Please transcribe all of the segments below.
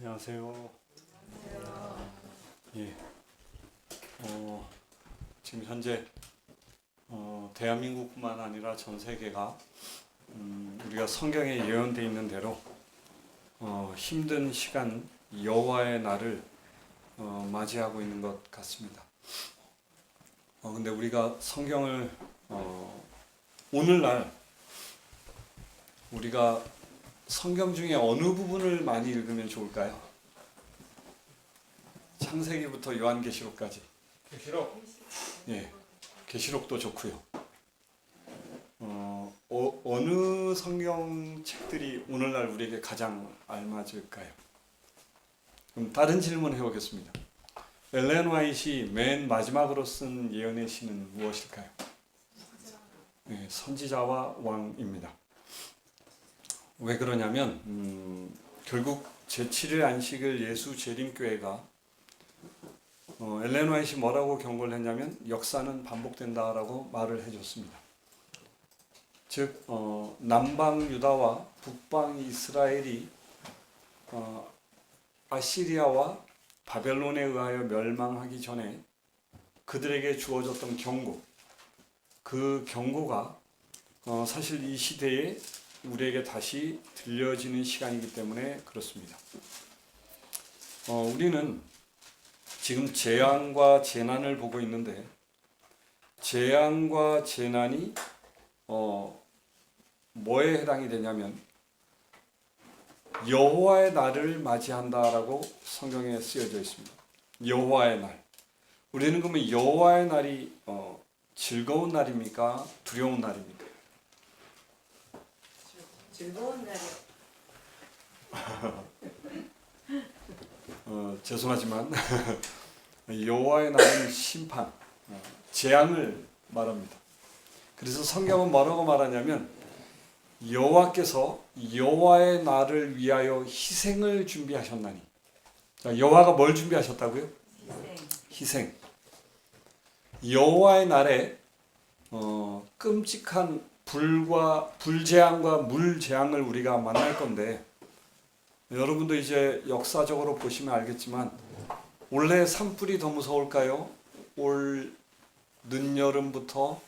안녕하세요. 예, 지금 현재 대한민국뿐만 아니라 전 세계가 우리가 성경에 예언되어 있는 대로 힘든 시간 여호와의 날을 맞이하고 있는 것 같습니다. 근데 우리가 성경을 오늘날 우리가 성경 중에 어느 부분을 많이 읽으면 좋을까요? 창세기부터 요한계시록까지. 계시록. 예, 계시록도 좋고요. 어느 성경책들이 오늘날 우리에게 가장 알맞을까요? 그럼 다른 질문 해보겠습니다. 엘렌 화이트이 맨 마지막으로 쓴 예언의 시는 무엇일까요? 네, 선지자와 왕입니다. 왜 그러냐면 결국 제7일 안식일 예수 재림교회가 엘렌 화이트이 뭐라고 경고를 했냐면 역사는 반복된다라고 말을 해줬습니다. 즉 남방 유다와 북방 이스라엘이 아시리아와 바벨론에 의하여 멸망하기 전에 그들에게 주어졌던 경고, 그 경고가 사실 이 시대에 우리에게 다시 들려지는 시간이기 때문에 그렇습니다. 우리는 지금 재앙과 재난을 보고 있는데 재앙과 재난이 뭐에 해당이 되냐면 여호와의 날을 맞이한다라고 성경에 쓰여져 있습니다. 여호와의 날. 우리는 그러면 여호와의 날이 즐거운 날입니까? 두려운 날입니까? 즐거운 날이요. 죄송하지만 여호와의 날은 심판, 재앙을 말합니다. 그래서 성경은 뭐라고 말하냐면 여호와께서 여호와의 날을 위하여 희생을 준비하셨나니. 자, 여호와가 뭘 준비하셨다고요? 희생. 여호와의 날에 끔찍한 불재앙과 물재앙을 우리가 만날 건데 여러분도 이제 역사적으로 보시면 알겠지만 올해 산불이 더 무서울까요? 올 늦여름부터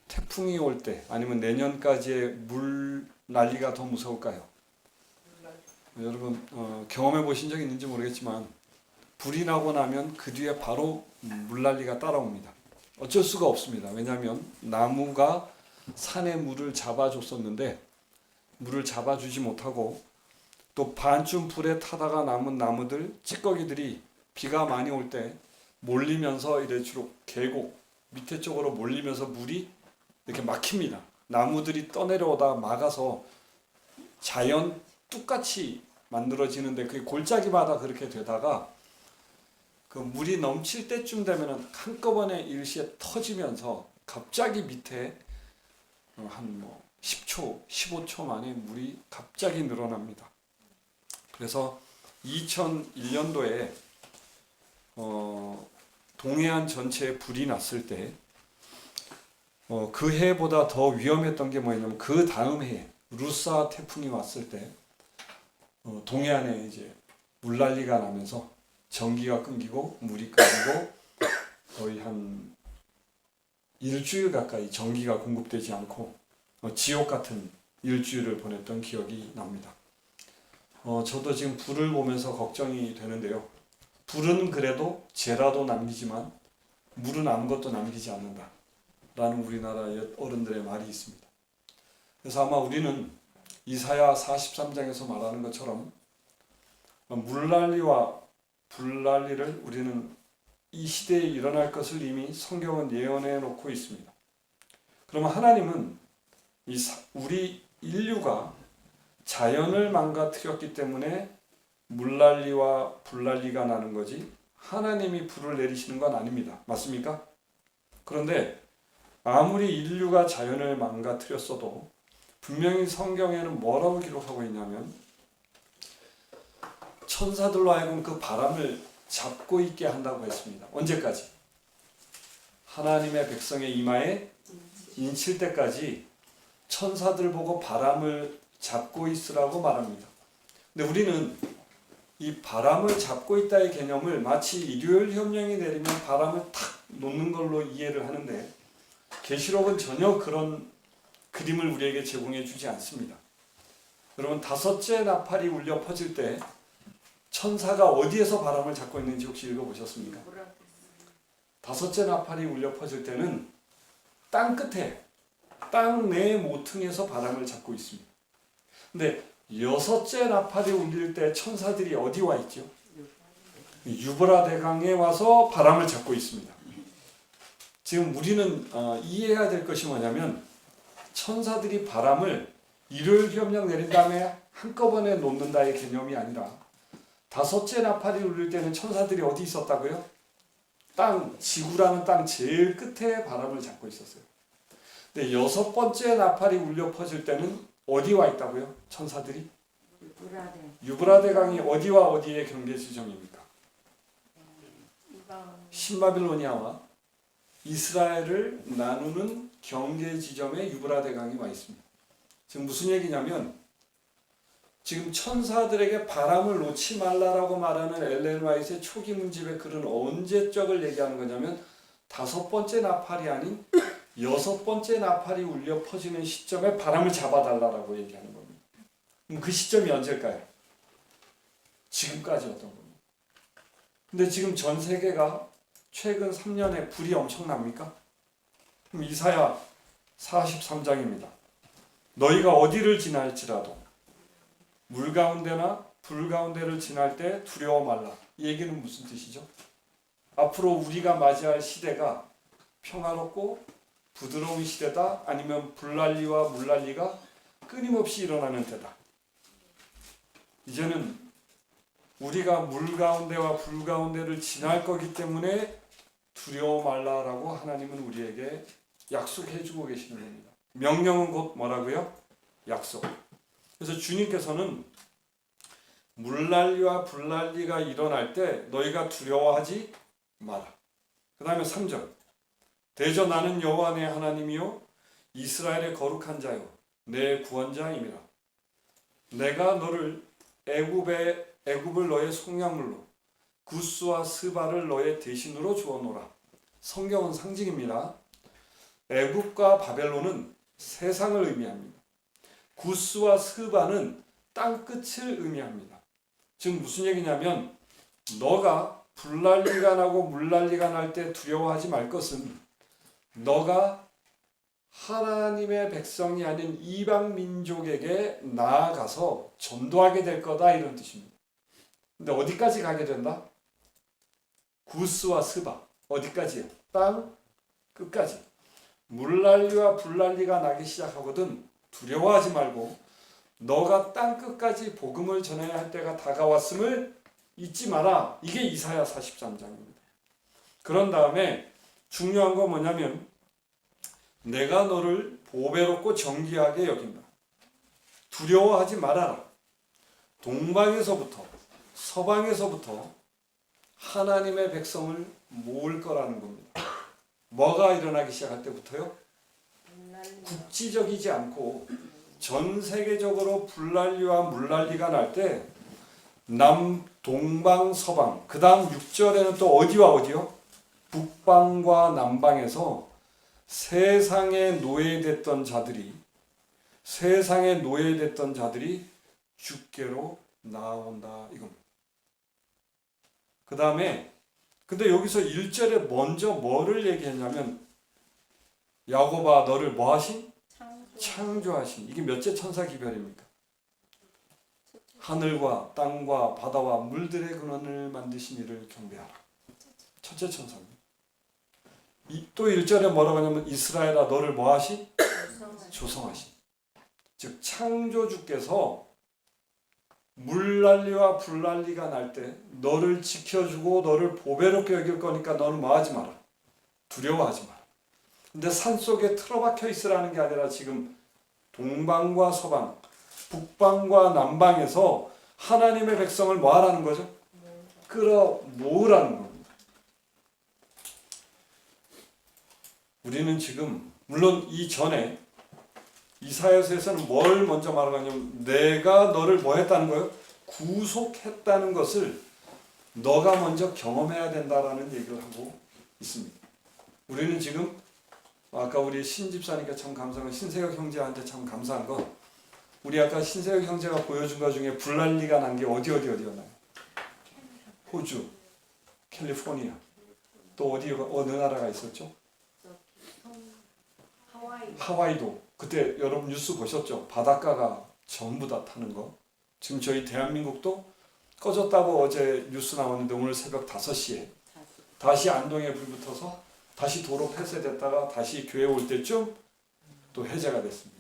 태풍이 올 때 아니면 내년까지의 물 난리가 더 무서울까요? 여러분 경험해 보신 적 있는지 모르겠지만 불이 나고 나면 그 뒤에 바로 물난리가 따라옵니다. 어쩔 수가 없습니다. 왜냐하면 나무가 산에 물을 잡아줬었는데 물을 잡아주지 못하고 또 반쯤 불에 타다가 남은 나무들, 찌꺼기들이 비가 많이 올 때 몰리면서 이래주로 계곡 밑에 쪽으로 몰리면서 물이 이렇게 막힙니다. 나무들이 떠내려오다 막아서 자연 뚝같이 만들어지는데 그게 골짜기마다 그렇게 되다가 그 물이 넘칠 때쯤 되면은 한꺼번에 일시에 터지면서 갑자기 밑에 한 10초, 15초 만에 물이 갑자기 늘어납니다. 그래서 2001년도에 동해안 전체에 불이 났을 때 그 해보다 더 위험했던 게 뭐냐면 그 다음 해에 루사 태풍이 왔을 때 동해안에 이제 물난리가 나면서 전기가 끊기고 물이 끊기고 거의 한 일주일 가까이 전기가 공급되지 않고 지옥 같은 일주일을 보냈던 기억이 납니다. 저도 지금 불을 보면서 걱정이 되는데요. 불은 그래도 재라도 남기지만 물은 아무것도 남기지 않는다 라는 우리나라 어른들의 말이 있습니다. 그래서 아마 우리는 이사야 43장에서 말하는 것처럼 물난리와 불난리를 우리는 이 시대에 일어날 것을 이미 성경은 예언해 놓고 있습니다. 그러면 하나님은 우리 인류가 자연을 망가뜨렸기 때문에 물난리와 불난리가 나는 거지 하나님이 불을 내리시는 건 아닙니다. 맞습니까? 그런데 아무리 인류가 자연을 망가뜨렸어도 분명히 성경에는 뭐라고 기록하고 있냐면 천사들로 하여금 그 바람을 잡고 있게 한다고 했습니다. 언제까지? 하나님의 백성의 이마에 인칠 때까지 천사들 보고 바람을 잡고 있으라고 말합니다. 근데 우리는 이 바람을 잡고 있다의 개념을 마치 일요일 협령이 내리면 바람을 탁 놓는 걸로 이해를 하는데 계시록은 전혀 그런 그림을 우리에게 제공해 주지 않습니다. 여러분, 다섯째 나팔이 울려 퍼질 때 천사가 어디에서 바람을 잡고 있는지 혹시 읽어보셨습니까? 다섯째 나팔이 울려 퍼질 때는 땅 끝에, 땅 내 모퉁에서 바람을 잡고 있습니다. 근데 여섯째 나팔이 울릴 때 천사들이 어디 와 있죠? 유브라데강에 와서 바람을 잡고 있습니다. 지금 우리는 이해해야 될 것이 뭐냐면 천사들이 바람을 일요일 협령 내린 다음에 한꺼번에 놓는다의 개념이 아니라 다섯째 나팔이 울릴 때는 천사들이 어디 있었다고요? 지구라는 땅 제일 끝에 바람을 잡고 있었어요. 근데 여섯 번째 나팔이 울려 퍼질 때는 어디 와 있다고요? 천사들이? 유브라데 강이 어디와 어디의 경계 지점입니까? 신바빌로니아와 이스라엘을 나누는 경계 지점에 유브라데 강이 와 있습니다. 지금 무슨 얘기냐면 지금 천사들에게 바람을 놓지 말라라고 말하는 엘렌 화이트의 초기 문집의 글은 언제적을 얘기하는 거냐면 다섯 번째 나팔이 아닌 여섯 번째 나팔이 울려 퍼지는 시점에 바람을 잡아달라고 얘기하는 겁니다. 그럼 그 시점이 언제일까요? 지금까지였던 겁니다. 근데 지금 전 세계가 최근 3년에 불이 엄청납니까? 그럼 이사야 43장입니다. 너희가 어디를 지날지라도 물 가운데나 불 가운데를 지날 때 두려워 말라. 이 얘기는 무슨 뜻이죠? 앞으로 우리가 맞이할 시대가 평화롭고 부드러운 시대다, 아니면 불난리와 물난리가 끊임없이 일어나는 때다. 이제는 우리가 물 가운데와 불 가운데를 지날 거기 때문에 두려워 말라라고 하나님은 우리에게 약속해 주고 계시는 겁니다. 명령은 곧 뭐라고요? 약속. 그래서 주님께서는 물난리와 불난리가 일어날 때 너희가 두려워하지 마라. 그 다음에 3절. 대저 나는 여호와 내 하나님이요 이스라엘의 거룩한 자요 내 구원자임이라. 내가 너를 애굽을 너의 속량물로 구스와 스바를 너의 대신으로 주어노라. 성경은 상징입니다. 애굽과 바벨론은 세상을 의미합니다. 구스와 스바는 땅끝을 의미합니다. 지금 무슨 얘기냐면 너가 불난리가 나고 물난리가 날 때 두려워하지 말 것은 너가 하나님의 백성이 아닌 이방 민족에게 나아가서 전도하게 될 거다, 이런 뜻입니다. 근데 어디까지 가게 된다? 구스와 스바. 어디까지요? 땅 끝까지. 물난리와 불난리가 나기 시작하거든 두려워하지 말고 너가 땅 끝까지 복음을 전해야 할 때가 다가왔음을 잊지 마라. 이게 이사야 43장입니다. 그런 다음에 중요한 건 뭐냐면 내가 너를 보배롭고 정귀하게 여긴다. 두려워하지 말아라. 동방에서부터 서방에서부터 하나님의 백성을 모을 거라는 겁니다. 뭐가 일어나기 시작할 때부터요? 국지적이지 않고 전 세계적으로 불난리와 물난리가 날 때 동방, 서방, 그 다음 6절에는 또 어디와 어디요? 북방과 남방에서 세상에 노예됐던 자들이 주께로 나아온다, 이겁니다. 그 다음에 근데 여기서 1절에 먼저 뭐를 얘기했냐면 야곱아 너를 뭐 하신? 창조하신. 이게 몇째 천사 기별입니까? 하늘과 땅과 바다와 물들의 근원을 만드신 이를 경배하라. 첫째 천사입니다. 또 1절에 뭐라고 하냐면 이스라엘아 너를 뭐 하신? 조성하신. 즉 창조주께서 물난리와 불난리가 날 때 너를 지켜주고 너를 보배롭게 여길 거니까 너는 뭐 하지 마라. 두려워하지 마라. 근데 산속에 틀어박혀 있으라는 게 아니라 지금 동방과 서방, 북방과 남방에서 하나님의 백성을 뭐 하라는 거죠? 끌어모으라는 겁니다. 우리는 지금 물론 이전에 이사야서에서는 뭘 먼저 말하냐면 내가 너를 뭐 했다는 거예요? 구속했다는 것을 너가 먼저 경험해야 된다라는 얘기를 하고 있습니다. 우리는 지금 아까 우리 신 집사님께 참 감사한 건, 신세혁 형제한테 참 감사한 건, 우리 아까 신세혁 형제가 보여준 것 중에 불난리가 난 게 어디였나요? 호주, 캘리포니아, 또 어느 나라가 있었죠? 하와이도. 그때 여러분 뉴스 보셨죠? 바닷가가 전부 다 타는 거. 지금 저희 대한민국도 꺼졌다고 어제 뉴스 나왔는데 오늘 새벽 5시에 다시 안동에 불 붙어서 다시 도로 폐쇄됐다가 다시 교회 올 때쯤 또 해제가 됐습니다.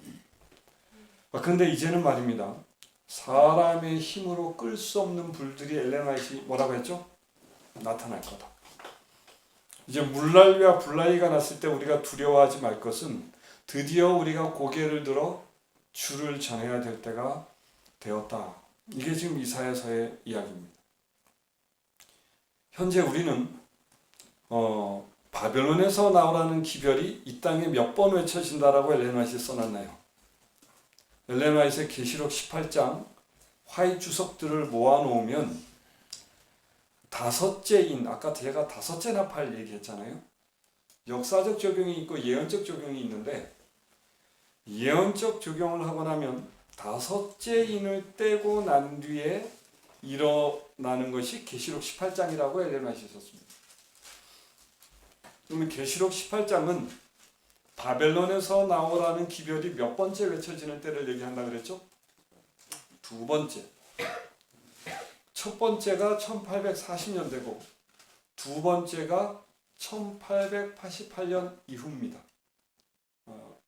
그런데 이제는 말입니다. 사람의 힘으로 끌 수 없는 불들이 엘렌 화이트 뭐라고 했죠? 나타날 거다. 이제 물난리와 불난리가 났을 때 우리가 두려워하지 말 것은 드디어 우리가 고개를 들어 주를 전해야 될 때가 되었다. 이게 지금 이사야서의 이야기입니다. 현재 우리는 바벨론에서 나오라는 기별이 이 땅에 몇 번 외쳐진다라고 엘렌 화이트에 써놨나요? 엘렌 화이트의 계시록 18장 화이 주석들을 모아놓으면 다섯째인, 아까 제가 다섯째 나팔 얘기했잖아요. 역사적 적용이 있고 예언적 적용이 있는데, 예언적 적용을 하고 나면 다섯째 인을 떼고 난 뒤에 일어나는 것이 계시록 18장이라고 엘렌 화이트에 썼습니다. 그러면 계시록 18장은 바벨론에서 나오라는 기별이 몇 번째 외쳐지는 때를 얘기한다 그랬죠? 두 번째. 첫 번째가 1840년대고 두 번째가 1888년 이후입니다.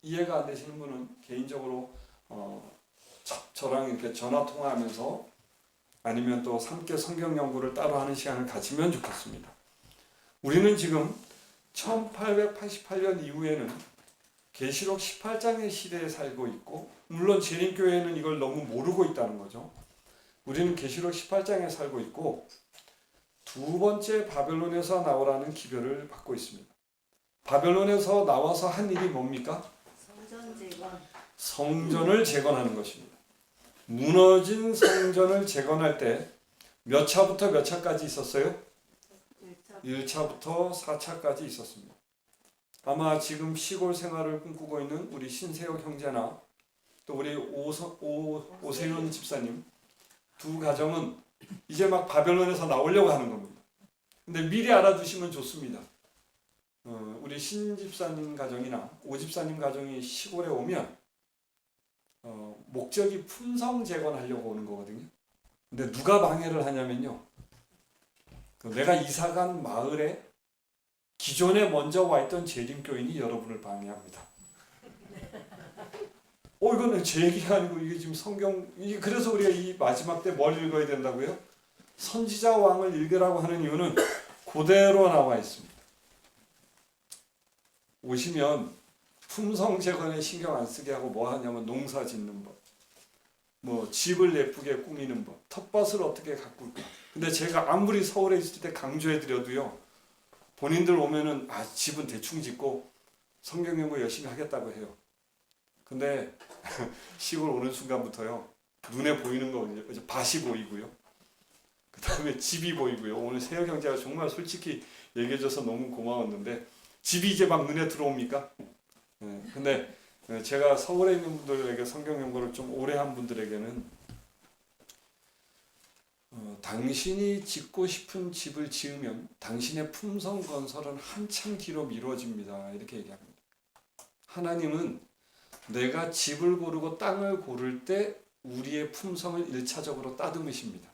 이해가 안 되시는 분은 개인적으로 저랑 이렇게 전화 통화하면서 아니면 또 함께 성경 연구를 따로 하는 시간을 가지면 좋겠습니다. 우리는 지금 1888년 이후에는 계시록 18장의 시대에 살고 있고, 물론 재림교회는 이걸 너무 모르고 있다는 거죠. 우리는 계시록 18장에 살고 있고 두 번째 바벨론에서 나오라는 기별을 받고 있습니다. 바벨론에서 나와서 한 일이 뭡니까? 성전을 재건하는 것입니다. 무너진 성전을 재건할 때 몇 차부터 몇 차까지 있었어요? 1차부터 4차까지 있었습니다. 아마 지금 시골 생활을 꿈꾸고 있는 우리 신세혁 형제나 또 우리 오세윤 집사님 두 가정은 이제 막 바벨론에서 나오려고 하는 겁니다. 근데 미리 알아두시면 좋습니다. 우리 신 집사님 가정이나 오 집사님 가정이 시골에 오면 목적이 품성 재건하려고 오는 거거든요. 근데 누가 방해를 하냐면요, 내가 이사간 마을에 기존에 먼저 와 있던 재림교인이 여러분을 방해합니다. 이거는 제 얘기가 아니고 이게 지금 성경, 그래서 우리가 이 마지막 때 뭘 읽어야 된다고요? 선지자 왕을 읽으라고 하는 이유는 그대로 나와 있습니다. 오시면 품성 재건에 신경 안 쓰게 하고 뭐 하냐면 농사 짓는 법, 뭐 집을 예쁘게 꾸미는 법, 텃밭을 어떻게 가꿀까. 근데 제가 아무리 서울에 있을 때 강조해드려도요, 본인들 오면은 집은 대충 짓고 성경 연구 열심히 하겠다고 해요. 근데 시골 오는 순간부터요, 눈에 보이는 거 이제 밭이 보이고요, 그 다음에 집이 보이고요. 오늘 세혁 형제가 정말 솔직히 얘기해줘서 너무 고마웠는데 집이 이제 막 눈에 들어옵니까? 근데 제가 서울에 있는 분들에게 성경 연구를 좀 오래 한 분들에게는 당신이 짓고 싶은 집을 지으면 당신의 품성 건설은 한참 뒤로 미뤄집니다. 이렇게 얘기합니다. 하나님은 내가 집을 고르고 땅을 고를 때 우리의 품성을 1차적으로 따듬으십니다.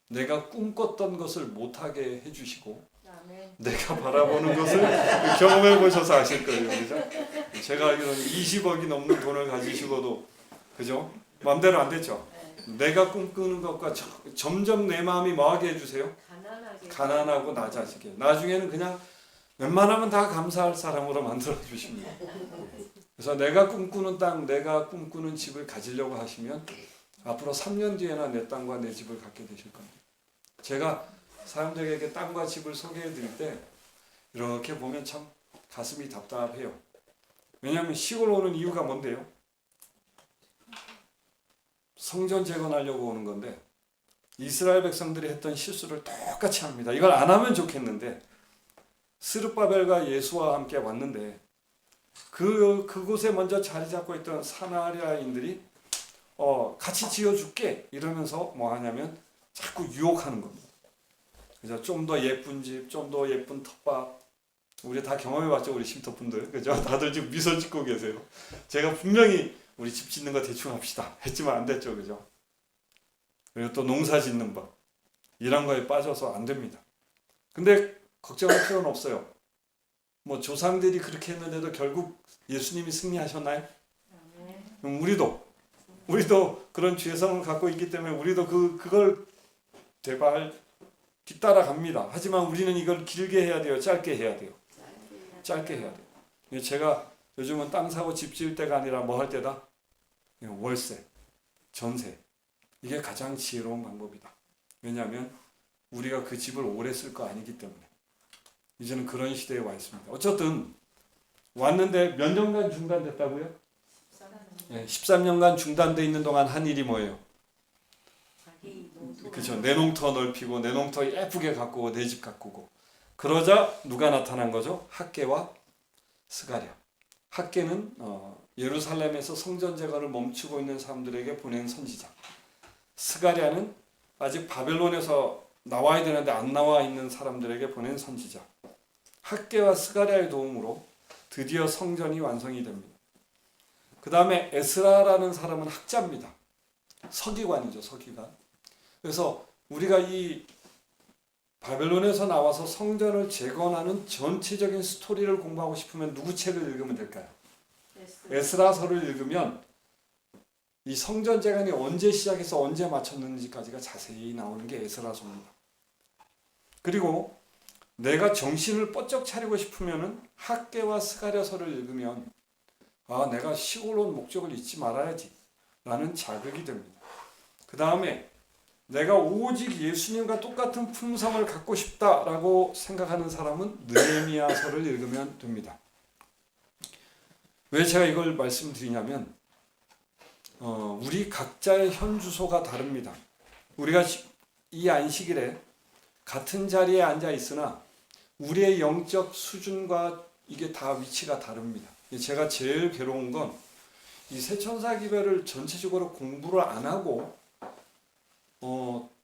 내가 꿈꿨던 것을 못하게 해주시고 내가 바라보는 것을 경험해 보셔서 아실 거예요. 그죠? 제가 알기로는 20억이 넘는 돈을 가지시고도, 그죠? 마음대로 안 됐죠? 내가 꿈꾸는 것과 점점 내 마음이 뭐하게 해주세요? 가난하고 낮아지게. 나중에는 그냥 웬만하면 다 감사할 사람으로 만들어 주십니다. 그래서 내가 꿈꾸는 땅, 내가 꿈꾸는 집을 가지려고 하시면 앞으로 3년 뒤에나 내 땅과 내 집을 갖게 되실 겁니다. 제가 사람들에게 땅과 집을 소개해 드릴 때 이렇게 보면 참 가슴이 답답해요. 왜냐하면 시골 오는 이유가 뭔데요? 성전 재건하려고 오는 건데 이스라엘 백성들이 했던 실수를 똑같이 합니다. 이걸 안 하면 좋겠는데 스룹바벨과 예수와 함께 왔는데 그곳에 먼저 자리 잡고 있던 사마리아인들이 같이 지어줄게 이러면서 뭐 하냐면 자꾸 유혹하는 겁니다. 그죠? 좀 더 예쁜 집, 좀 더 예쁜 텃밭. 우리 다 경험해봤죠, 우리 쉼터분들. 그죠? 다들 지금 미소 짓고 계세요. 제가 분명히 우리 집 짓는 거 대충 합시다 했지만 안 됐죠, 그죠? 그리고 또 농사 짓는 법 이런 거에 빠져서 안 됩니다. 근데 걱정할 필요는 없어요. 뭐 조상들이 그렇게 했는데도 결국 예수님이 승리하셨나요? 그럼 우리도 그런 죄성을 갖고 있기 때문에 우리도 그걸 제발 뒤따라 갑니다. 하지만 우리는 이걸 길게 해야 돼요, 짧게 해야 돼요? 짧게 해야 돼요. 제가 요즘은 땅 사고 집 지을 때가 아니라 뭐 할 때다? 월세, 전세. 이게 가장 지혜로운 방법이다. 왜냐하면 우리가 그 집을 오래 쓸 거 아니기 때문에. 이제는 그런 시대에 와 있습니다. 어쨌든 왔는데 몇 년간 중단됐다고요? 13년간 중단돼 있는 동안 한 일이 뭐예요? 그렇죠. 내 농터 넓히고 내 농터 예쁘게 가꾸고 내 집 가꾸고. 그러자 누가 나타난 거죠? 학개와 스가랴. 학개는 예루살렘에서 성전 재건을 멈추고 있는 사람들에게 보낸 선지자. 스가랴는 아직 바벨론에서 나와야 되는데 안 나와 있는 사람들에게 보낸 선지자. 학개와 스가랴의 도움으로 드디어 성전이 완성이 됩니다. 그 다음에 에스라라는 사람은 학자입니다. 서기관이죠, 서기관. 그래서 우리가 이 바벨론에서 나와서 성전을 재건하는 전체적인 스토리를 공부하고 싶으면 누구 책을 읽으면 될까요? 에스라서를 읽으면 이 성전 재건이 언제 시작해서 언제 마쳤는지까지가 자세히 나오는 게 에스라서입니다. 그리고 내가 정신을 번쩍 차리고 싶으면은 학개와 스가랴서를 읽으면 내가 시골 온 목적을 잊지 말아야지 라는 자극이 됩니다. 그 다음에 내가 오직 예수님과 똑같은 품성을 갖고 싶다라고 생각하는 사람은 느헤미야서를 읽으면 됩니다. 왜 제가 이걸 말씀드리냐면 우리 각자의 현 주소가 다릅니다. 우리가 이 안식일에 같은 자리에 앉아 있으나 우리의 영적 수준과 이게 다 위치가 다릅니다. 제가 제일 괴로운 건 이 세천사 기별을 전체적으로 공부를 안 하고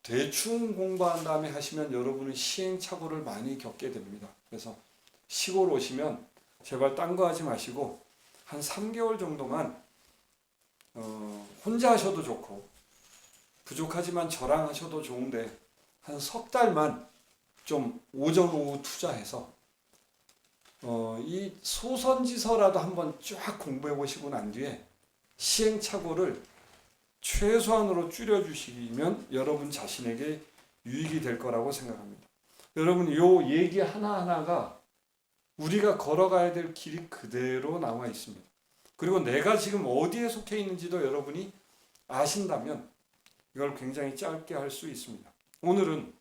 대충 공부한 다음에 하시면 여러분은 시행착오를 많이 겪게 됩니다. 그래서 시골 오시면 제발 딴 거 하지 마시고 한 3개월 정도만 혼자 하셔도 좋고 부족하지만 저랑 하셔도 좋은데 한 석 달만 좀 오전 오후 투자해서 이 소선지서라도 한번 쫙 공부해 보시고 난 뒤에 시행착오를 최소한으로 줄여주시면 여러분 자신에게 유익이 될 거라고 생각합니다. 여러분 요 얘기 하나하나가 우리가 걸어가야 될 길이 그대로 나와 있습니다. 그리고 내가 지금 어디에 속해 있는지도 여러분이 아신다면 이걸 굉장히 짧게 할 수 있습니다. 오늘은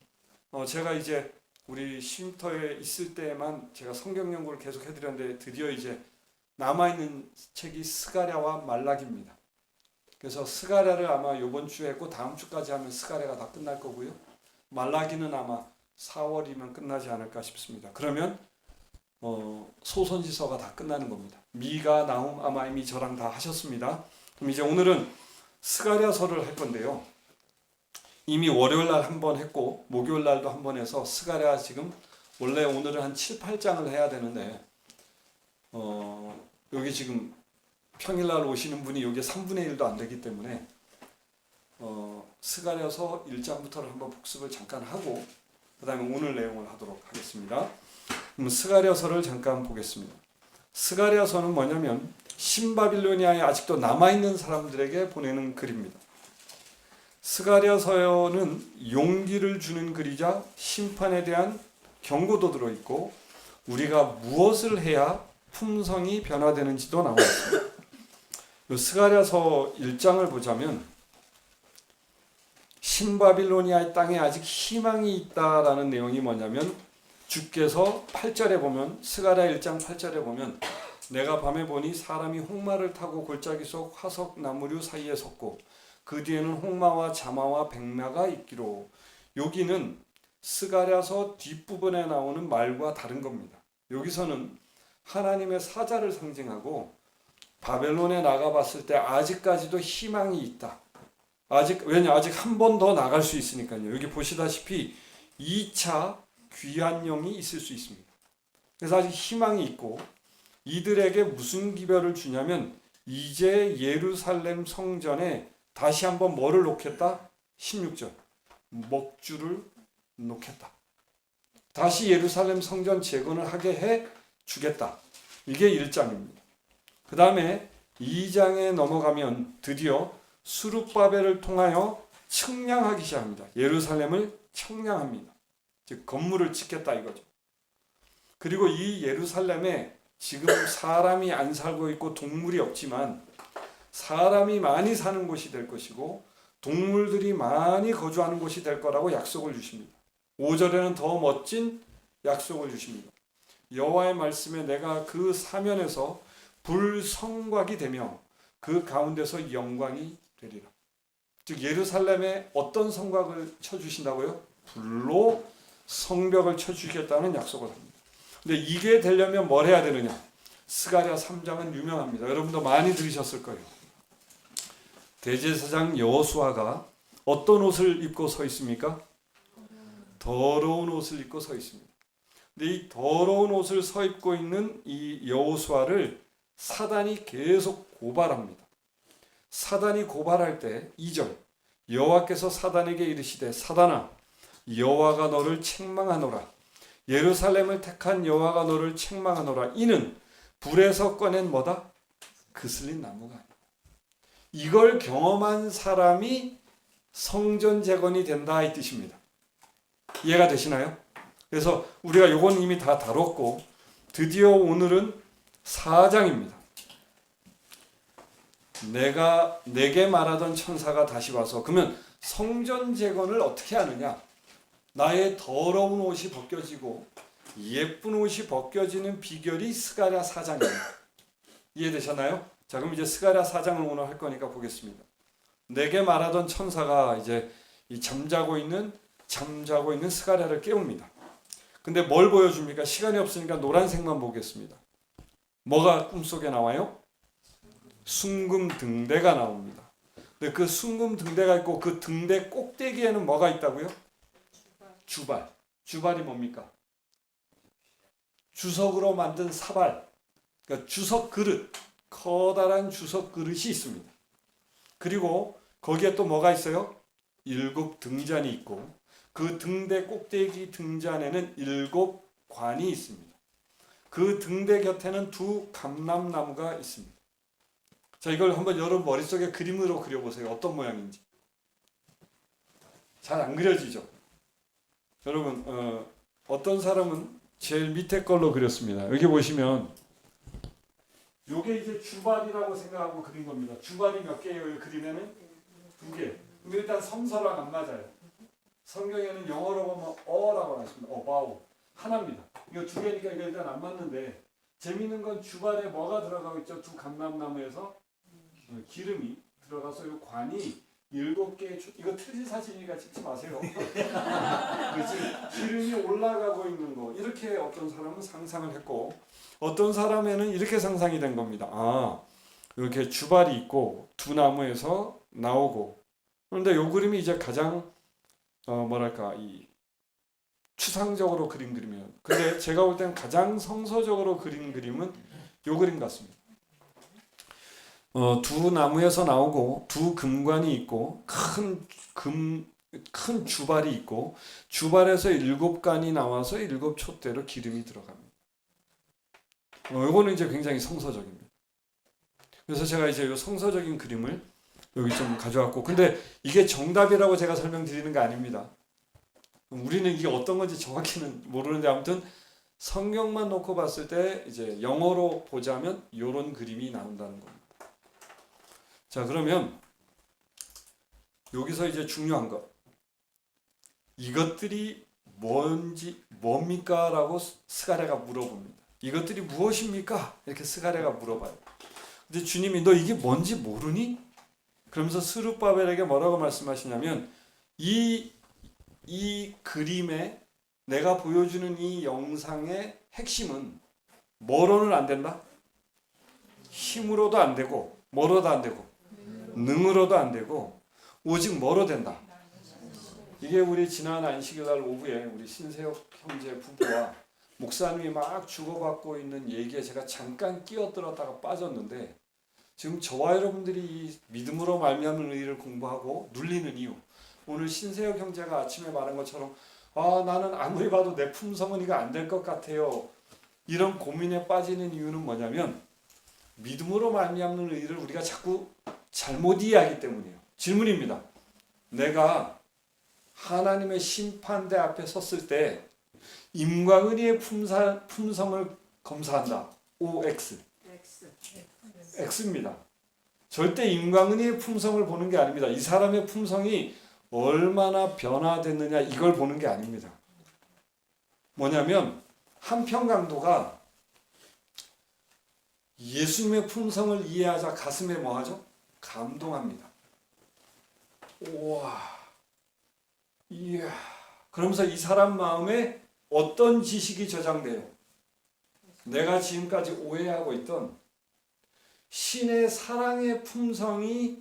제가 이제 우리 쉼터에 있을 때만 제가 성경 연구를 계속 해드렸는데 드디어 이제 남아있는 책이 스가랴와 말라기입니다. 그래서 스가랴를 아마 이번 주에 했고 다음 주까지 하면 스가랴가 다 끝날 거고요. 말라기는 아마 4월이면 끝나지 않을까 싶습니다. 그러면 소선지서가 다 끝나는 겁니다. 미가, 나훔, 아마 이미 저랑 다 하셨습니다. 그럼 이제 오늘은 스가랴서를 할 건데요. 이미 월요일 날 한 번 했고 목요일 날도 한 번 해서 스가랴 지금 원래 오늘은 한 7, 8장을 해야 되는데 여기 지금 평일날 오시는 분이 여기 3분의 1도 안 되기 때문에 스가랴서 1장부터를 한번 복습을 잠깐 하고 그 다음에 오늘 내용을 하도록 하겠습니다. 그럼 스가랴서를 잠깐 보겠습니다. 스가랴서는 뭐냐면 신바빌로니아에 아직도 남아있는 사람들에게 보내는 글입니다. 스가랴서는 용기를 주는 글이자 심판에 대한 경고도 들어있고 우리가 무엇을 해야 품성이 변화되는지도 나와 있습니다. 스가랴서 1장을 보자면 신바빌로니아의 땅에 아직 희망이 있다라는 내용이 뭐냐면 주께서 8절에 보면 스가랴 1장 8절에 보면 내가 밤에 보니 사람이 홍마를 타고 골짜기 속 화석 나무류 사이에 섰고 그 뒤에는 홍마와 자마와 백마가 있기로. 여기는 스가랴서 뒷부분에 나오는 말과 다른 겁니다. 여기서는 하나님의 사자를 상징하고 바벨론에 나가봤을 때 아직까지도 희망이 있다. 아직 한 번 더 나갈 수 있으니까요. 여기 보시다시피 2차 귀한 영이 있을 수 있습니다. 그래서 아직 희망이 있고 이들에게 무슨 기별을 주냐면 이제 예루살렘 성전에 다시 한번 뭐를 놓겠다? 16절 먹주를 놓겠다. 다시 예루살렘 성전 재건을 하게 해 주겠다. 이게 1장입니다. 그 다음에 2장에 넘어가면 드디어 수룹바벨을 통하여 측량하기 시작합니다. 예루살렘을 측량합니다. 즉 건물을 짓겠다 이거죠. 그리고 이 예루살렘에 지금 사람이 안 살고 있고 동물이 없지만 사람이 많이 사는 곳이 될 것이고 동물들이 많이 거주하는 곳이 될 거라고 약속을 주십니다. 5절에는 더 멋진 약속을 주십니다. 여호와의 말씀에 내가 그 사면에서 불성곽이 되며 그 가운데서 영광이 되리라. 즉 예루살렘에 어떤 성곽을 쳐주신다고요? 불로 성벽을 쳐주시겠다는 약속을 합니다. 근데 이게 되려면 뭘 해야 되느냐? 스가랴 3장은 유명합니다. 여러분도 많이 들으셨을 거예요. 대제사장 여호수아가 어떤 옷을 입고 서 있습니까? 더러운 옷을 입고 서 있습니다. 근데 이 더러운 옷을 서 입고 있는 이 여호수아를 사단이 계속 고발합니다. 사단이 고발할 때 2절 여호와께서 사단에게 이르시되 사단아 여호와가 너를 책망하노라. 예루살렘을 택한 여호와가 너를 책망하노라. 이는 불에서 꺼낸 뭐다? 그슬린 나무가 아니다. 이걸 경험한 사람이 성전 재건이 된다 이 뜻입니다. 이해가 되시나요? 그래서 우리가 요건 이미 다 다뤘고 드디어 오늘은 4장입니다. 내게 말하던 천사가 다시 와서 그러면 성전 재건을 어떻게 하느냐? 나의 더러운 옷이 벗겨지고 예쁜 옷이 벗겨지는 비결이 스가랴 4장입니다. 이해되셨나요? 자, 그럼 이제 스가랴 4장을 오늘 할 거니까 보겠습니다. 내게 말하던 천사가 이제 이 잠자고 있는 스가랴를 깨웁니다. 근데 뭘 보여줍니까? 시간이 없으니까 노란색만 보겠습니다. 뭐가 꿈속에 나와요? 숭금등대가 나옵니다. 근데 그 숭금등대가 있고 그 등대 꼭대기에는 뭐가 있다고요? 주발. 주발이 뭡니까? 주석으로 만든 사발. 그러니까 주석 그릇. 커다란 주석 그릇이 있습니다. 그리고 거기에 또 뭐가 있어요? 7 등잔이 있고 그 등대 꼭대기 등잔에는 7 관이 있습니다. 그 등대 곁에는 2 감람나무가 있습니다. 자, 이걸 한번 여러분 머릿속에 그림으로 그려보세요. 어떤 모양인지. 잘 안 그려지죠? 여러분 어떤 사람은 제일 밑에 걸로 그렸습니다. 여기 보시면 요게 이제 주발이라고 생각하고 그린 겁니다. 주발이 몇 개예요? 그림에는 2개. 근데 일단 성서랑 안 맞아요. 성경에는 영어로 보면 어라고 하십니다. 바우. 하나입니다. 이거 2개니까 이거 일단 안 맞는데 재미있는 건 주발에 뭐가 들어가고 있죠? 2 감람나무에서 기름이 들어가서 이 관이 7개의 이거 틀린 사진이니까 찍지 마세요. 그렇지? 기름이 올라가고 있는 거 이렇게 어떤 사람은 상상을 했고 어떤 사람에는 이렇게 상상이 된 겁니다. 아, 이렇게 주발이 있고 2 나무에서 나오고 그런데 이 그림이 이제 가장 이 추상적으로 그린 그림이에요. 근데 제가 볼 때는 가장 성서적으로 그린 그림은 이 그림 같습니다. 2 나무에서 나오고 2 금관이 있고 큰 주발이 있고 주발에서 7관이 나와서 7 촛대로 기름이 들어갑니다. 이거는 이제 굉장히 성서적입니다. 그래서 제가 이제 이 성서적인 그림을 여기 좀 가져왔고 근데 이게 정답이라고 제가 설명드리는 거 아닙니다. 우리는 이게 어떤 건지 정확히는 모르는데 아무튼 성경만 놓고 봤을 때 이제 영어로 보자면 이런 그림이 나온다는 겁니다. 자, 그러면 여기서 이제 중요한 것 이것들이 뭡니까? 라고 스가랴가 물어봅니다. 이것들이 무엇입니까? 이렇게 스가랴가 물어봐요. 근데 주님이 너 이게 뭔지 모르니? 그러면서 스룹바벨에게 뭐라고 말씀하시냐면 이 그림에 내가 보여주는 이 영상의 핵심은 뭐로는 안 된다? 힘으로도 안 되고 뭐로도 안 되고 능으로도 안 되고 오직 뭐로 된다? 이게 우리 지난 안식일날 오후에 우리 신세혁 형제 부부와 목사님이 막 주고받고 있는 얘기에 제가 잠깐 끼어들었다가 빠졌는데 지금 저와 여러분들이 이 믿음으로 말미암는 의를 공부하고 눌리는 이유, 오늘 신세혁 형제가 아침에 말한 것처럼 나는 아무리 봐도 내 품성은 이거 안 될 것 같아요, 이런 고민에 빠지는 이유는 뭐냐면 믿음으로 말미암는 의를 우리가 자꾸 잘못 이해하기 때문이에요. 질문입니다. 내가 하나님의 심판대 앞에 섰을 때 임광은이의 품성을 검사한다. OX. X입니다. 절대 임광은이의 품성을 보는 게 아닙니다. 이 사람의 품성이 얼마나 변화됐느냐 이걸 보는 게 아닙니다. 뭐냐면 한편 강도가 예수님의 품성을 이해하자 가슴에 뭐하죠? 감동합니다. 우와, 이야. 그러면서 이 사람 마음에 어떤 지식이 저장돼요? 내가 지금까지 오해하고 있던 신의 사랑의 품성이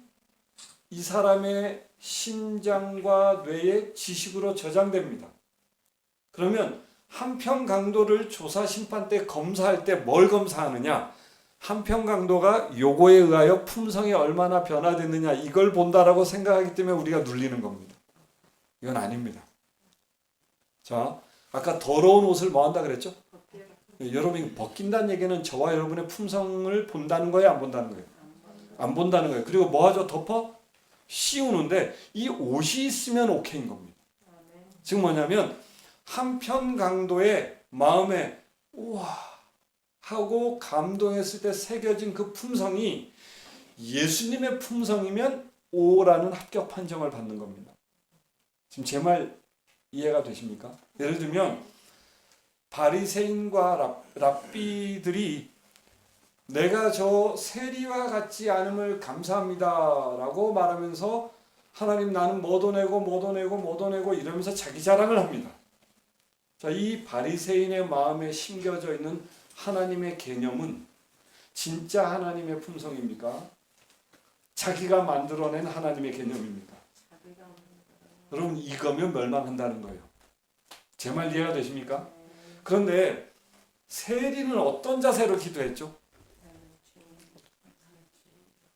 이 사람의 심장과 뇌에 지식으로 저장됩니다. 그러면 한편 강도를 조사 심판 때 검사할 때 뭘 검사하느냐? 한편 강도가 요거에 의하여 품성이 얼마나 변화됐느냐 이걸 본다라고 생각하기 때문에 우리가 눌리는 겁니다. 이건 아닙니다. 자, 아까 더러운 옷을 뭐 한다 그랬죠? 여러분이 벗긴다는 얘기는 저와 여러분의 품성을 본다는 거예요, 안 본다는 거예요? 안 본다는 거예요. 그리고 뭐 하죠? 덮어? 씌우는데 이 옷이 있으면 오케이인 겁니다. 즉 뭐냐면 한편 강도의 마음에 우와 하고 감동했을 때 새겨진 그 품성이 예수님의 품성이면 O라는 합격 판정을 받는 겁니다. 지금 제 말 이해가 되십니까? 예를 들면 바리새인과 랍비들이 내가 저 세리와 같지 않음을 감사합니다 라고 말하면서 하나님 나는 뭐도 내고 이러면서 자기 자랑을 합니다. 자, 이 바리새인의 마음에 심겨져 있는 하나님의 개념은 진짜 하나님의 품성입니까? 자기가 만들어낸 하나님의 개념입니까? 여러분 이거면 멸망한다는 거예요. 제 말 이해가 되십니까? 그런데 세리는 어떤 자세로 기도했죠?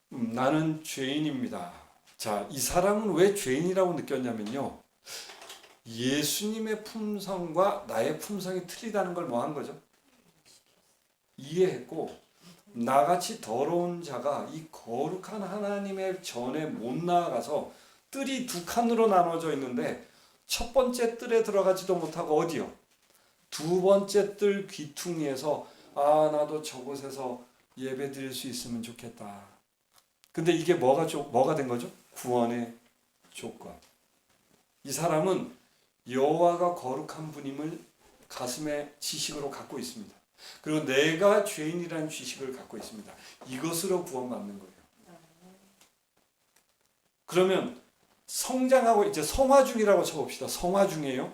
나는 죄인입니다. 자, 이 사람은 왜 죄인이라고 느꼈냐면요. 예수님의 품성과 나의 품성이 틀리다는 걸 뭐 한 거죠? 이해했고 나같이 더러운 자가 이 거룩한 하나님의 전에 못 나아가서 뜰이 두 칸으로 나눠져 있는데 첫 번째 뜰에 들어가지도 못하고 어디요? 두 번째 뜰 귀퉁이에서 나도 저곳에서 예배 드릴 수 있으면 좋겠다. 근데 이게 뭐가 된 거죠? 구원의 조건. 이 사람은 여호와가 거룩한 분임을 가슴에 지식으로 갖고 있습니다. 그리고 내가 죄인이라는 지식을 갖고 있습니다. 이것으로 구원받는 거예요. 그러면 성장하고 이제 성화 중이라고 쳐봅시다. 성화 중이에요.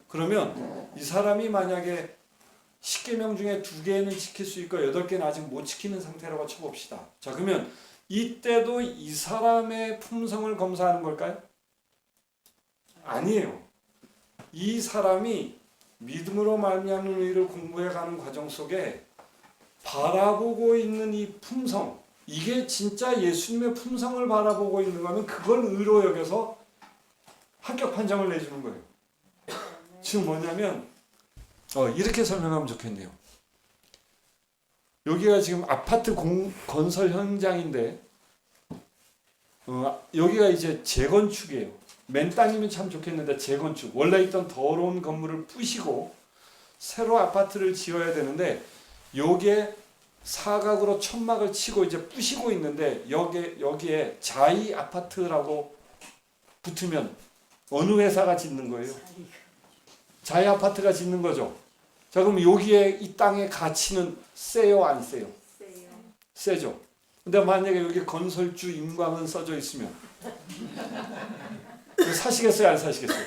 그러면 이 사람이 만약에 10계명 중에 2개는 지킬 수 있고 8개는 아직 못 지키는 상태라고 쳐봅시다. 자, 그러면 이때도 이 사람의 품성을 검사하는 걸까요? 아니에요. 이 사람이 믿음으로 말미암는 의를 공부해가는 과정 속에 바라보고 있는 이 품성, 이게 진짜 예수님의 품성을 바라보고 있는 거면 그걸 의로 여겨서 합격 판정을 내주는 거예요. 지금 뭐냐면 이렇게 설명하면 좋겠네요. 여기가 지금 아파트 건설 현장인데 여기가 이제 재건축이에요. 맨 땅이면 참 좋겠는데 재건축. 원래 있던 더러운 건물을 부시고 새로 아파트를 지어야 되는데 여기에 사각으로 천막을 치고 이제 부시고 있는데 여기에 자이 아파트라고 붙으면 어느 회사가 짓는 거예요? 자이 아파트가 짓는 거죠. 자, 그럼 여기에 이 땅의 가치는 세요, 안 세요? 세죠. 근데 만약에 여기 건설주 임광은 써져 있으면 사시겠어요? 안 사시겠어요?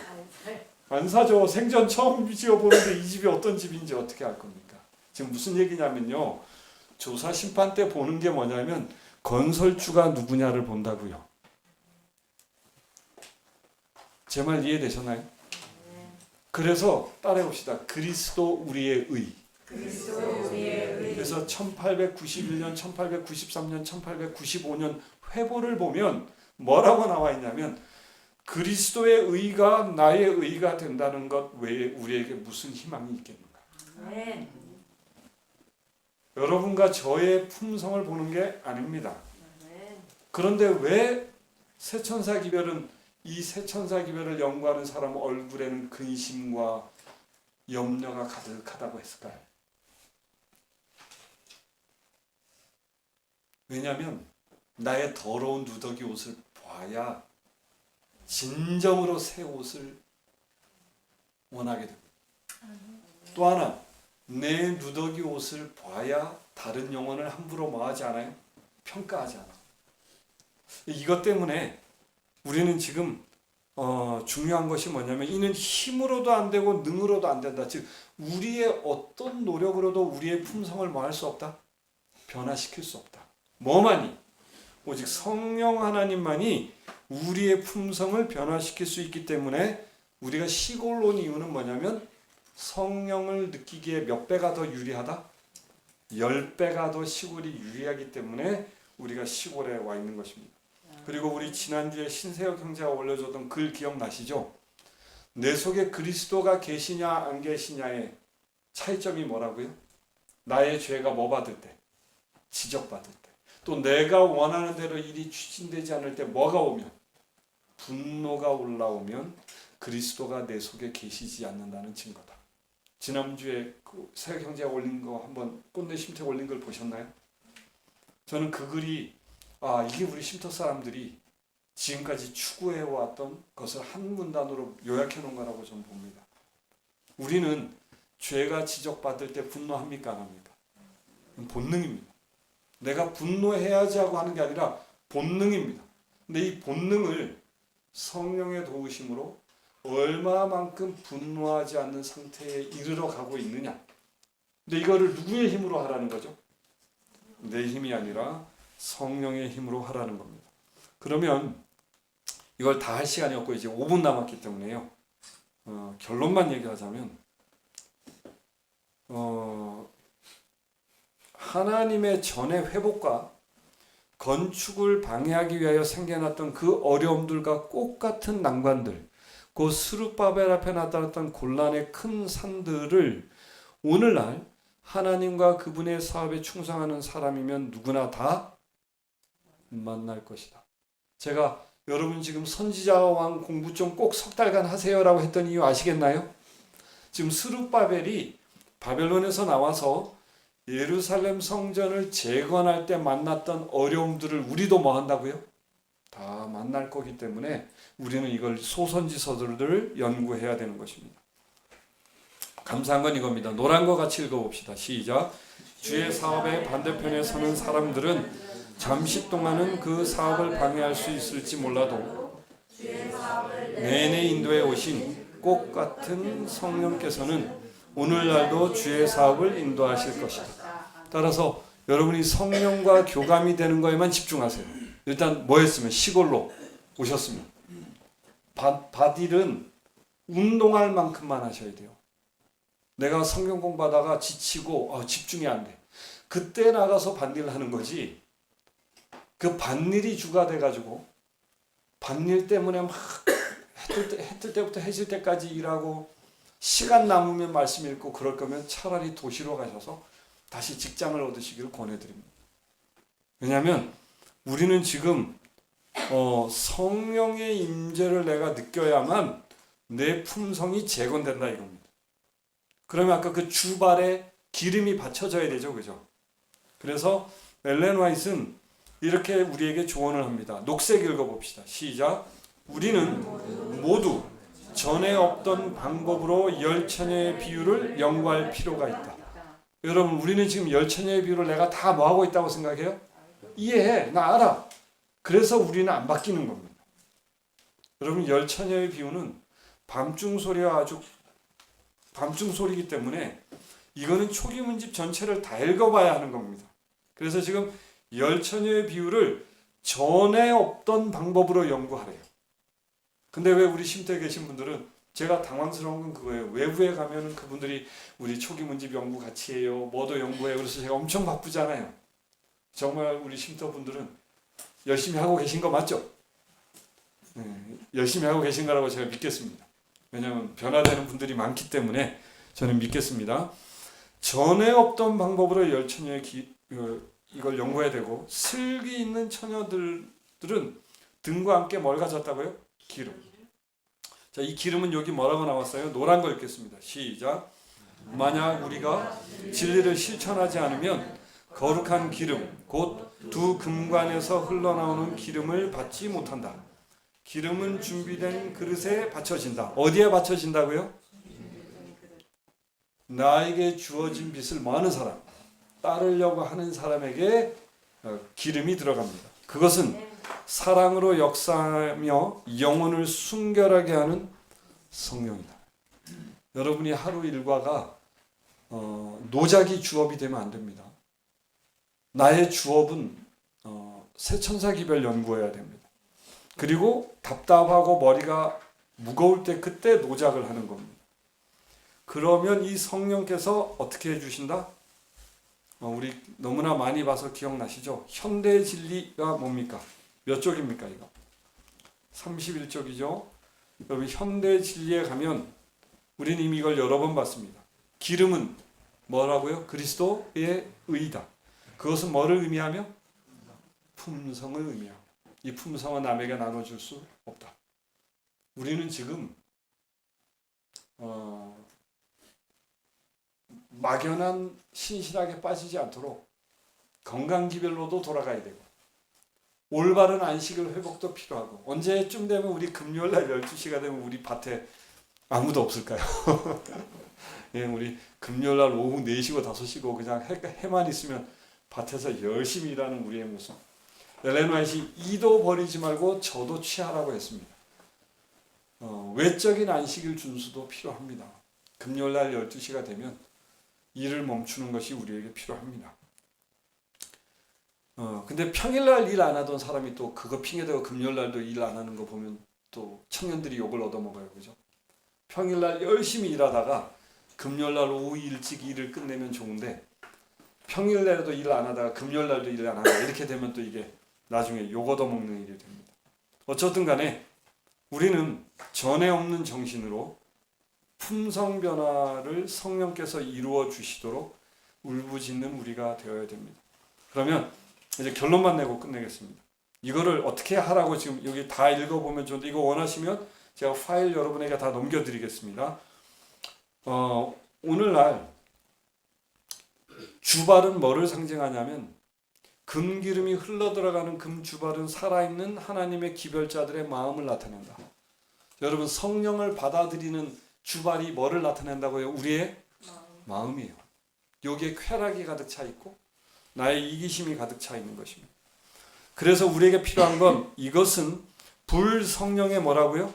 안 사죠. 생전 처음 지어보는데 이 집이 어떤 집인지 어떻게 알 겁니까? 지금 무슨 얘기냐면요. 조사 심판 때 보는 게 뭐냐면 건설주가 누구냐를 본다고요. 제 말 이해되셨나요? 그래서 따라해봅시다. 그리스도 우리의 의. 그래서 1891년, 1893년, 1895년 회보를 보면 뭐라고 나와 있냐면 그리스도의 의가 나의 의가 된다는 것 외에 우리에게 무슨 희망이 있겠는가? 네. 여러분과 저의 품성을 보는 게 아닙니다. 그런데 왜 새천사 기별은 이 새천사 기별을 연구하는 사람 얼굴에는 근심과 염려가 가득하다고 했을까요? 왜냐하면 나의 더러운 누더기 옷을 봐야 진정으로 새 옷을 원하게 됩니다. 또 하나, 내 누더기 옷을 봐야 다른 영혼을 함부로 뭐하지 않아요? 평가하지 않아. 이것 때문에 우리는 지금 중요한 것이 뭐냐면 이는 힘으로도 안 되고 능으로도 안 된다. 즉 우리의 어떤 노력으로도 우리의 품성을 뭐 할 수 없다? 변화시킬 수 없다. 뭐만이? 오직 성령 하나님만이 우리의 품성을 변화시킬 수 있기 때문에 우리가 시골로 온 이유는 뭐냐면 성령을 느끼기에 몇 배가 더 유리하다? 10배가 더 시골이 유리하기 때문에 우리가 시골에 와 있는 것입니다. 그리고 우리 지난주에 신세혁 형제가 올려줬던 글 기억나시죠? 내 속에 그리스도가 계시냐 안 계시냐의 차이점이 뭐라고요? 나의 죄가 뭐 받을 때? 지적받을 때. 또 내가 원하는 대로 일이 추진되지 않을 때 뭐가 오면? 분노가 올라오면 그리스도가 내 속에 계시지 않는다는 증거다. 지난주에 그 세혁 형제가 올린 거 한번 꽃내 쉼터 올린 걸 보셨나요? 저는 그 글이 이게 우리 쉼터 사람들이 지금까지 추구해왔던 것을 한 문단으로 요약해 놓은 거라고 저는 봅니다. 우리는 죄가 지적받을 때 분노합니까? 안 합니까? 본능입니다. 내가 분노해야지 하고 하는 게 아니라 본능입니다. 근데 이 본능을 성령의 도우심으로 얼마만큼 분노하지 않는 상태에 이르러 가고 있느냐. 근데 이거를 누구의 힘으로 하라는 거죠? 내 힘이 아니라 성령의 힘으로 하라는 겁니다. 그러면 이걸 다 할 시간이 없고 이제 5분 남았기 때문에요. 결론만 얘기하자면 하나님의 전의 회복과 건축을 방해하기 위하여 생겨났던 그 어려움들과 똑같은 난관들, 그 스룹바벨 앞에 나타났던 곤란의 큰 산들을 오늘날 하나님과 그분의 사업에 충성하는 사람이면 누구나 다 만날 것이다. 제가 여러분 지금 선지자왕 공부 좀 꼭 석 달간 하세요라고 했던 이유 아시겠나요? 지금 스룹바벨이 바벨론에서 나와서 예루살렘 성전을 재건할 때 만났던 어려움들을 우리도 뭐 한다고요? 다 만날 거기 때문에 우리는 이걸 소선지서들을 연구해야 되는 것입니다. 감사한 건 이겁니다. 노란과 같이 읽어봅시다. 시작. 주의 사업의 반대편에 서는 사람들은 잠시 동안은 그 사업을 방해할 수 있을지 몰라도 내내 인도에 오신 꽃 같은 성령께서는 오늘날도 주의 사업을 인도하실 것이다. 따라서 여러분이 성령과 교감이 되는 거에만 집중하세요. 일단 뭐 했으면? 시골로 오셨으면 밭일은 운동할 만큼만 하셔야 돼요. 내가 성경 공부하다가 지치고 집중이 안 돼. 그때 나가서 밭일 하는 거지. 그 밭일이 주가 돼가지고 밭일 때문에 막 해 뜰 때부터 해질 때까지 일하고 시간 남으면 말씀 읽고 그럴 거면 차라리 도시로 가셔서 다시 직장을 얻으시기를 권해드립니다. 왜냐하면 우리는 지금 성령의 임재를 내가 느껴야만 내 품성이 재건된다 이겁니다. 그러면 아까 그 주발에 기름이 받쳐져야 되죠, 그죠? 그래서 엘렌 화이트는 이렇게 우리에게 조언을 합니다. 녹색 읽어봅시다. 시작. 우리는 모두 전에 없던 방법으로 열처녀의 비유를 연구할 필요가 있다. 여러분, 우리는 지금 열처녀의 비유를 내가 다 뭐하고 있다고 생각해요? 이해해. 나 알아. 그래서 우리는 안 바뀌는 겁니다. 여러분, 열 처녀의 비유는 밤중 소리와 아주 밤중 소리이기 때문에 이거는 초기 문집 전체를 다 읽어봐야 하는 겁니다. 그래서 지금 열 처녀의 비유를 전에 없던 방법으로 연구하래요. 근데 왜 우리 쉼터에 계신 분들은, 제가 당황스러운 건 그거예요. 외부에 가면은 그분들이 우리 초기 문집 연구 같이 해요. 뭐도 연구해요. 그래서 제가 엄청 바쁘잖아요. 정말 우리 쉼터 분들은 열심히 하고 계신 거 맞죠? 네, 열심히 하고 계신 거라고 제가 믿겠습니다. 왜냐하면 변화되는 분들이 많기 때문에 저는 믿겠습니다. 전에 없던 방법으로 열 처녀의 이걸 연구해야 되고, 슬기 있는 처녀들은 등과 함께 뭘 가졌다고요? 기름. 자, 이 기름은 여기 뭐라고 나왔어요? 노란 거 읽겠습니다. 시작. 만약 우리가 진리를 실천하지 않으면 거룩한 기름, 곧 두 금관에서 흘러나오는 기름을 받지 못한다. 기름은 준비된 그릇에 받쳐진다. 어디에 받쳐진다고요? 나에게 주어진 빚을 많은 사람, 따르려고 하는 사람에게 기름이 들어갑니다. 그것은 사랑으로 역사하며 영혼을 순결하게 하는 성령이다. 여러분이 하루 일과가 노작이 주업이 되면 안 됩니다. 나의 주업은 새천사기별 연구해야 됩니다. 그리고 답답하고 머리가 무거울 때 그때 노작을 하는 겁니다. 그러면 이 성령께서 어떻게 해주신다? 우리 너무나 많이 봐서 기억나시죠? 현대 진리가 뭡니까? 몇 쪽입니까 이거? 31쪽이죠. 여러분, 현대 진리에 가면 우리는 이미 이걸 여러 번 봤습니다. 기름은 뭐라고요? 그리스도의 의다. 그것은 뭐를 의미하며? 품성을 의미하고, 이 품성은 남에게 나눠줄 수 없다. 우리는 지금 막연한 신실하게 빠지지 않도록 건강기별로도 돌아가야 되고, 올바른 안식을 회복도 필요하고, 언제쯤 되면 우리 금요일날 12시가 되면 우리 밭에 아무도 없을까요? 예, 우리 금요일날 오후 4시고 5시고 그냥 해만 있으면 밭에서 열심히 일하는 우리의 모습. 엘렌 화이트이 이도 버리지 말고 저도 취하라고 했습니다. 외적인 안식일 준수도 필요합니다. 금요일날 12시가 되면 일을 멈추는 것이 우리에게 필요합니다. 근데 평일날 일 안 하던 사람이 또 그거 핑계대고 금요일날도 일 안 하는 거 보면 또 청년들이 욕을 얻어먹어요. 그죠? 평일날 열심히 일하다가 금요일날 오후 일찍 일을 끝내면 좋은데, 평일날도 일 안 하다가 금요일날도 일 안 하다가 이렇게 되면 또 이게 나중에 욕 얻어먹는 일이 됩니다. 어쨌든 간에 우리는 전에 없는 정신으로 품성 변화를 성령께서 이루어 주시도록 울부짖는 우리가 되어야 됩니다. 그러면 이제 결론만 내고 끝내겠습니다. 이거를 어떻게 하라고 지금 여기 다 읽어보면 좋은데, 이거 원하시면 제가 파일 여러분에게 다 넘겨드리겠습니다. 오늘날 주발은 뭐를 상징하냐면, 금기름이 흘러들어가는 금주발은 살아있는 하나님의 기별자들의 마음을 나타낸다. 여러분, 성령을 받아들이는 주발이 뭐를 나타낸다고요? 우리의 마음이에요. 여기에 쾌락이 가득 차 있고 나의 이기심이 가득 차 있는 것입니다. 그래서 우리에게 필요한 건, 이것은 불성령의 뭐라고요?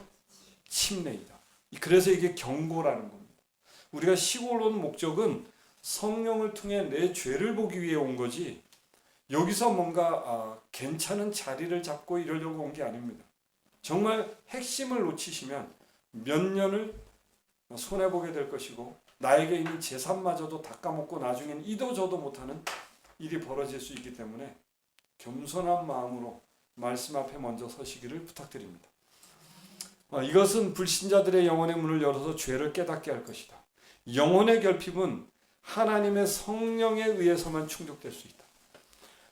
침례이다. 그래서 이게 경고라는 겁니다. 우리가 시골 온 목적은 성령을 통해 내 죄를 보기 위해 온 거지, 여기서 뭔가 괜찮은 자리를 잡고 이러려고 온 게 아닙니다. 정말 핵심을 놓치시면 몇 년을 손해보게 될 것이고, 나에게 있는 재산마저도 다 까먹고 나중엔 이도 저도 못하는 일이 벌어질 수 있기 때문에 겸손한 마음으로 말씀 앞에 먼저 서시기를 부탁드립니다. 이것은 불신자들의 영혼의 문을 열어서 죄를 깨닫게 할 것이다. 영혼의 결핍은 하나님의 성령에 의해서만 충족될 수 있다.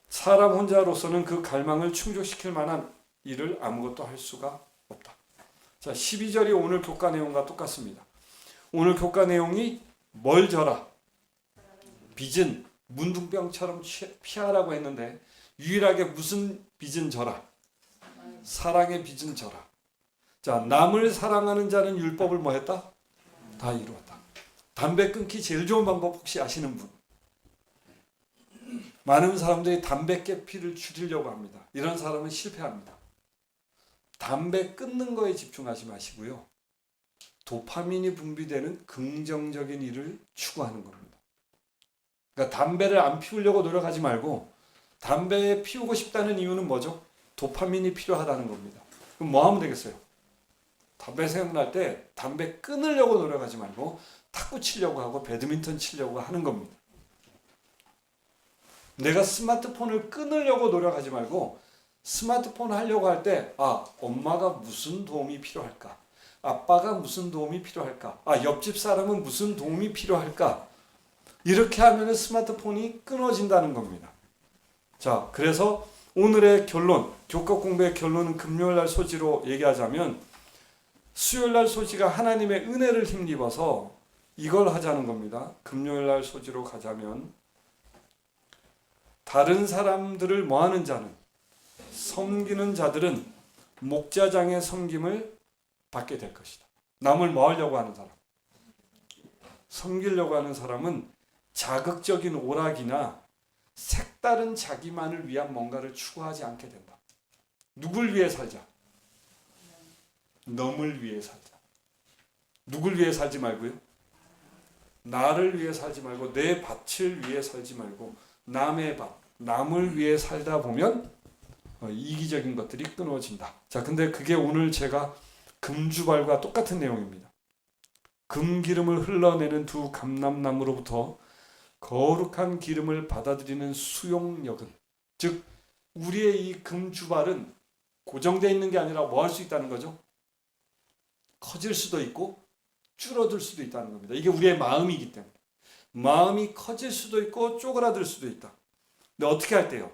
사람 혼자로서는 그 갈망을 충족시킬 만한 일을 아무것도 할 수가 없다. 자, 12절이 오늘 교과 내용과 똑같습니다. 오늘 교과 내용이 뭘 져라? 빚은 문둥병처럼 피하라고 했는데, 유일하게 무슨 빚은 져라? 사랑의 빚은 져라. 자, 남을 사랑하는 자는 율법을 뭐 했다? 다 이루었다. 담배 끊기 제일 좋은 방법 혹시 아시는 분? 많은 사람들이 담배 깨피를 줄이려고 합니다. 이런 사람은 실패합니다. 담배 끊는 거에 집중하지 마시고요. 도파민이 분비되는 긍정적인 일을 추구하는 겁니다. 그러니까 담배를 안 피우려고 노력하지 말고 담배 피우고 싶다는 이유는 뭐죠? 도파민이 필요하다는 겁니다. 그럼 뭐 하면 되겠어요? 담배 생각날 때 담배 끊으려고 노력하지 말고 탁구 치려고 하고 배드민턴 치려고 하는 겁니다. 내가 스마트폰을 끊으려고 노력하지 말고 스마트폰 하려고 할 때 엄마가 무슨 도움이 필요할까? 아빠가 무슨 도움이 필요할까? 옆집 사람은 무슨 도움이 필요할까? 이렇게 하면 스마트폰이 끊어진다는 겁니다. 자, 그래서 오늘의 결론, 교과 공부의 결론은 금요일날 소지로 얘기하자면 수요일날 소지가 하나님의 은혜를 힘입어서 이걸 하자는 겁니다. 금요일날 소지로 가자면 다른 사람들을 뭐하는 자는, 섬기는 자들은 목자장의 섬김을 받게 될 것이다. 남을 뭐 하려고 하는 사람? 섬기려고 하는 사람은 자극적인 오락이나 색다른 자기만을 위한 뭔가를 추구하지 않게 된다. 누굴 위해 살자? 남을 위해 살자. 누굴 위해 살지 말고요. 나를 위해 살지 말고 내 밭을 위해 살지 말고 남의 밭, 남을 위해 살다 보면 이기적인 것들이 끊어진다. 자, 근데 그게 오늘 제가 금주발과 똑같은 내용입니다. 금기름을 흘러내는 두 감람나무로부터 거룩한 기름을 받아들이는 수용력은, 즉 우리의 이 금주발은 고정되어 있는 게 아니라 뭐 할 수 있다는 거죠? 커질 수도 있고 줄어들 수도 있다는 겁니다. 이게 우리의 마음이기 때문에 마음이 커질 수도 있고 쪼그라들 수도 있다. 근데 어떻게 할 때요?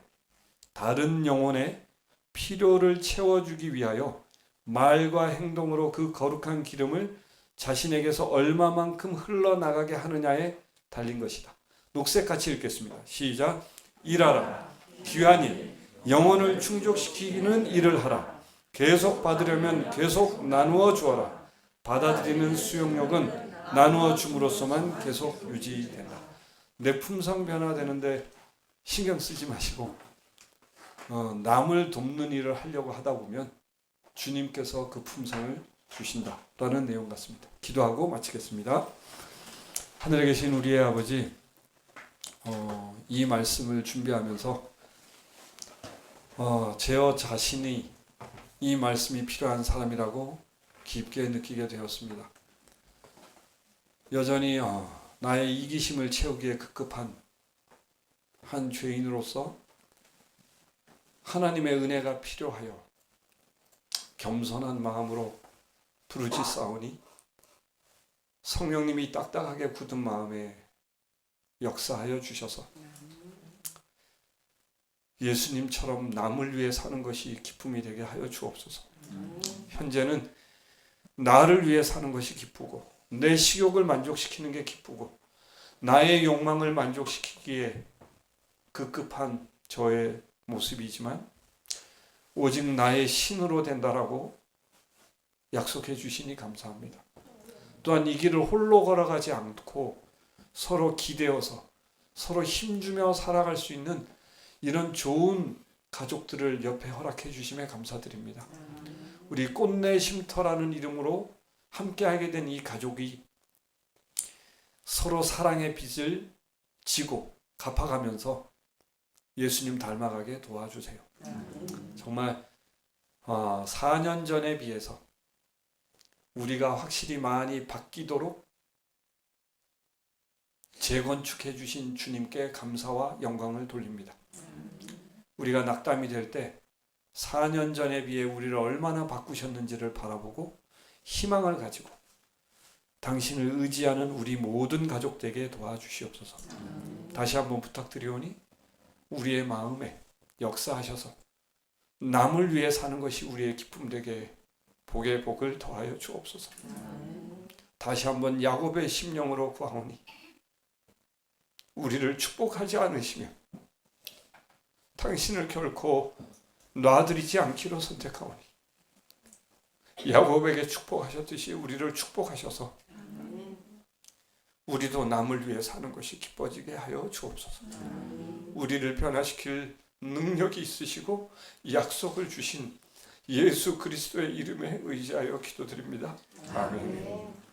다른 영혼의 필요를 채워주기 위하여 말과 행동으로 그 거룩한 기름을 자신에게서 얼마만큼 흘러나가게 하느냐에 달린 것이다. 녹색같이 읽겠습니다. 시작. 일하라. 귀한 일, 영혼을 충족시키는 일을 하라. 계속 받으려면 계속 나누어 주어라. 받아들이는 수용력은 나누어 줌으로써만 계속 유지된다. 내 품성 변화되는데 신경 쓰지 마시고 남을 돕는 일을 하려고 하다 보면 주님께서 그 품성을 주신다라는 내용 같습니다. 기도하고 마치겠습니다. 하늘에 계신 우리의 아버지, 이 말씀을 준비하면서 제 자신이 이 말씀이 필요한 사람이라고 깊게 느끼게 되었습니다. 여전히 나의 이기심을 채우기에 급급한 한 죄인으로서 하나님의 은혜가 필요하여 겸손한 마음으로 부르짖사오니 성령님이 딱딱하게 굳은 마음에 역사하여 주셔서 예수님처럼 남을 위해 사는 것이 기쁨이 되게 하여 주옵소서. 현재는 나를 위해 사는 것이 기쁘고 내 식욕을 만족시키는 게 기쁘고 나의 욕망을 만족시키기에 급급한 저의 모습이지만 오직 나의 신으로 된다라고 약속해 주시니 감사합니다. 또한 이 길을 홀로 걸어가지 않고 서로 기대어서 서로 힘주며 살아갈 수 있는 이런 좋은 가족들을 옆에 허락해 주심에 감사드립니다. 우리 꽃내 쉼터라는 이름으로 함께하게 된 이 가족이 서로 사랑의 빚을 지고 갚아가면서 예수님 닮아가게 도와주세요. 정말 4년 전에 비해서 우리가 확실히 많이 바뀌도록 재건축해 주신 주님께 감사와 영광을 돌립니다. 우리가 낙담이 될 때 4년 전에 비해 우리를 얼마나 바꾸셨는지를 바라보고 희망을 가지고 당신을 의지하는 우리 모든 가족되게 도와주시옵소서. 다시 한번 부탁드리오니 우리의 마음에 역사하셔서 남을 위해 사는 것이 우리의 기쁨 되게 복의 복을 더하여 주옵소서. 다시 한번 야곱의 심령으로 구하오니 우리를 축복하지 않으시며 당신을 결코 놔드리지 않기로 선택하오니 야곱에게 축복하셨듯이 우리를 축복하셔서 우리도 남을 위해 사는 것이 기뻐지게 하여 주옵소서. 우리를 변화시킬 능력이 있으시고 약속을 주신 예수 그리스도의 이름에 의지하여 기도드립니다. 아멘.